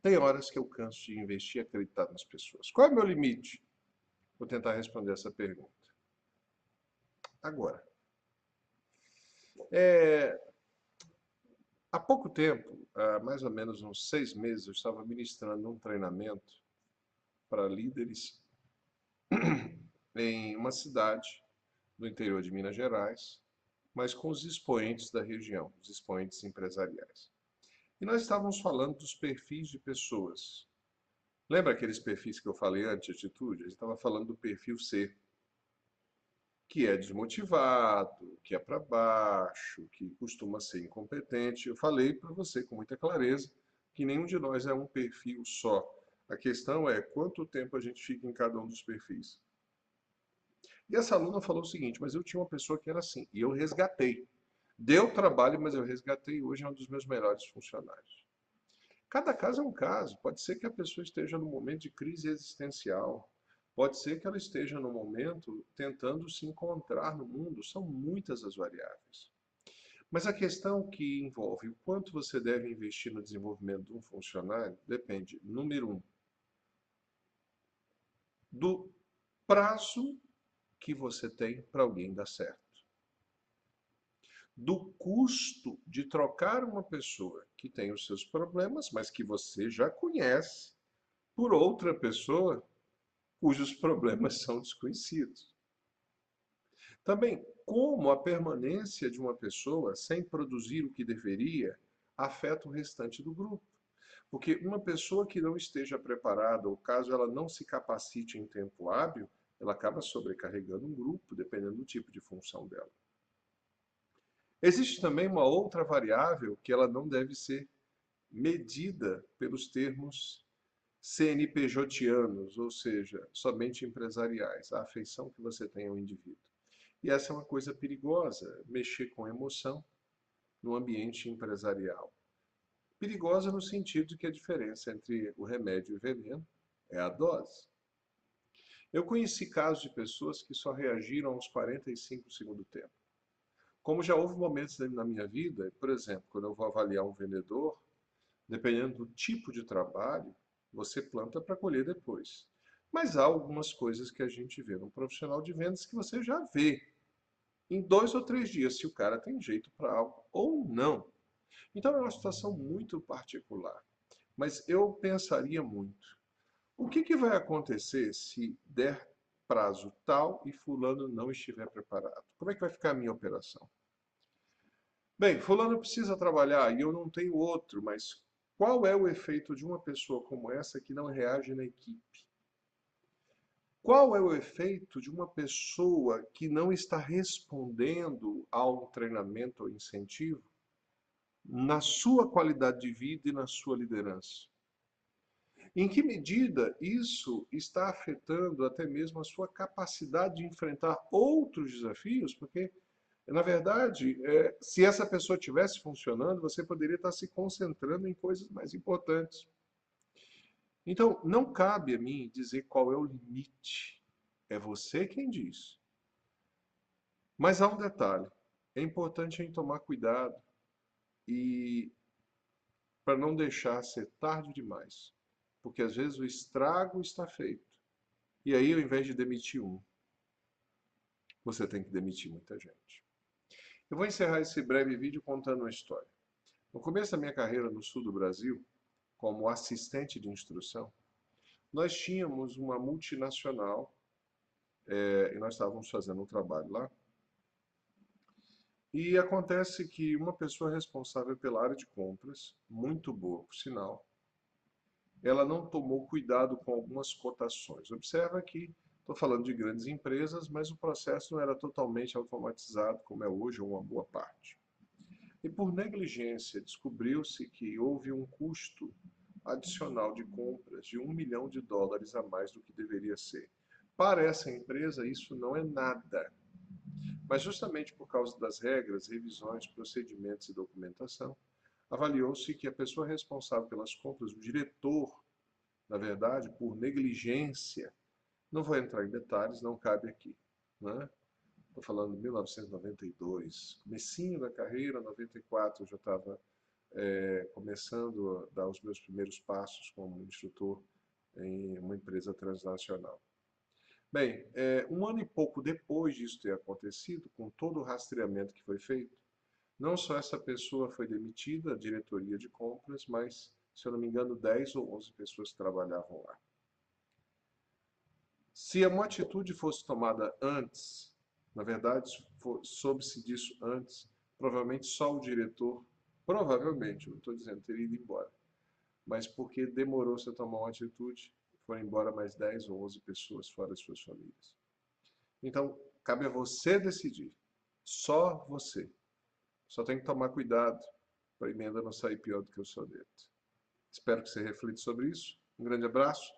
Tem horas que eu canso de investir e acreditar nas pessoas. Qual é o meu limite? Vou tentar responder essa pergunta. Agora, é, há pouco tempo, há mais ou menos uns 6 meses, eu estava ministrando um treinamento para líderes em uma cidade do interior de Minas Gerais, mas com os expoentes da região, os expoentes empresariais. E nós estávamos falando dos perfis de pessoas. Lembra aqueles perfis que eu falei antes de atitude? A gente estava falando do perfil C, que é desmotivado, que é para baixo, que costuma ser incompetente. Eu falei para você com muita clareza que nenhum de nós é um perfil só. A questão é quanto tempo a gente fica em cada um dos perfis. E essa aluna falou o seguinte, mas eu tinha uma pessoa que era assim, e eu resgatei. Deu trabalho, mas eu resgatei e hoje é um dos meus melhores funcionários. Cada caso é um caso. Pode ser que a pessoa esteja num momento de crise existencial. Pode ser que ela esteja no momento tentando se encontrar no mundo. São muitas as variáveis. Mas a questão que envolve o quanto você deve investir no desenvolvimento de um funcionário depende, número um, do prazo que você tem para alguém dar certo. Do custo de trocar uma pessoa que tem os seus problemas, mas que você já conhece, por outra pessoa cujos problemas são desconhecidos. Também, como a permanência de uma pessoa sem produzir o que deveria afeta o restante do grupo. Porque uma pessoa que não esteja preparada, ou caso ela não se capacite em tempo hábil, ela acaba sobrecarregando um grupo, dependendo do tipo de função dela. Existe também uma outra variável que ela não deve ser medida pelos termos CNPJianos, ou seja, somente empresariais, a afeição que você tem ao indivíduo. E essa é uma coisa perigosa, mexer com emoção no ambiente empresarial. Perigosa no sentido de que a diferença entre o remédio e o veneno é a dose. Eu conheci casos de pessoas que só reagiram aos 45 segundos do tempo. Como já houve momentos na minha vida, por exemplo, quando eu vou avaliar um vendedor, dependendo do tipo de trabalho, você planta para colher depois. Mas há algumas coisas que a gente vê num profissional de vendas que você já vê em 2 ou 3 dias se o cara tem jeito para algo ou não. Então é uma situação muito particular. Mas eu pensaria muito. O que vai acontecer se der prazo tal e fulano não estiver preparado? Como é que vai ficar a minha operação? Bem, fulano precisa trabalhar e eu não tenho outro, mas qual é o efeito de uma pessoa como essa que não reage na equipe? Qual é o efeito de uma pessoa que não está respondendo ao treinamento ou incentivo na sua qualidade de vida e na sua liderança? Em que medida isso está afetando até mesmo a sua capacidade de enfrentar outros desafios? Porque, na verdade, se essa pessoa estivesse funcionando, você poderia estar se concentrando em coisas mais importantes. Então, não cabe a mim dizer qual é o limite. É você quem diz. Mas há um detalhe. É importante em tomar cuidado e para não deixar ser tarde demais. Porque às vezes o estrago está feito. E aí, ao invés de demitir um, você tem que demitir muita gente. Eu vou encerrar esse breve vídeo contando uma história. No começo da minha carreira no sul do Brasil, como assistente de instrução, nós tínhamos uma multinacional e nós estávamos fazendo um trabalho lá. E acontece que uma pessoa responsável pela área de compras, muito boa por sinal, ela não tomou cuidado com algumas cotações. Observa que estou falando de grandes empresas, mas o processo não era totalmente automatizado como é hoje, ou uma boa parte. E por negligência, descobriu-se que houve um custo adicional de compras de US$ 1 milhão a mais do que deveria ser. Para essa empresa, isso não é nada. Mas justamente por causa das regras, revisões, procedimentos e documentação, avaliou-se que a pessoa responsável pelas compras, o diretor, na verdade, por negligência, não vou entrar em detalhes, não cabe aqui, né? Estou falando de 1992, comecinho da carreira, 94 eu já estava começando a dar os meus primeiros passos como instrutor em uma empresa transnacional. Bem, um ano e pouco depois disso ter acontecido, com todo o rastreamento que foi feito, não só essa pessoa foi demitida, a diretoria de compras, mas, se eu não me engano, 10 ou 11 pessoas trabalhavam lá. Se uma atitude fosse tomada antes, na verdade, soube-se disso antes, provavelmente só o diretor, provavelmente, não estou dizendo, teria ido embora. Mas porque demorou-se a tomar uma atitude, foram embora mais 10 ou 11 pessoas fora de suas famílias. Então, cabe a você decidir. Só você. Só tem que tomar cuidado para a emenda não sair pior do que o soneto. Espero que você reflita sobre isso. Um grande abraço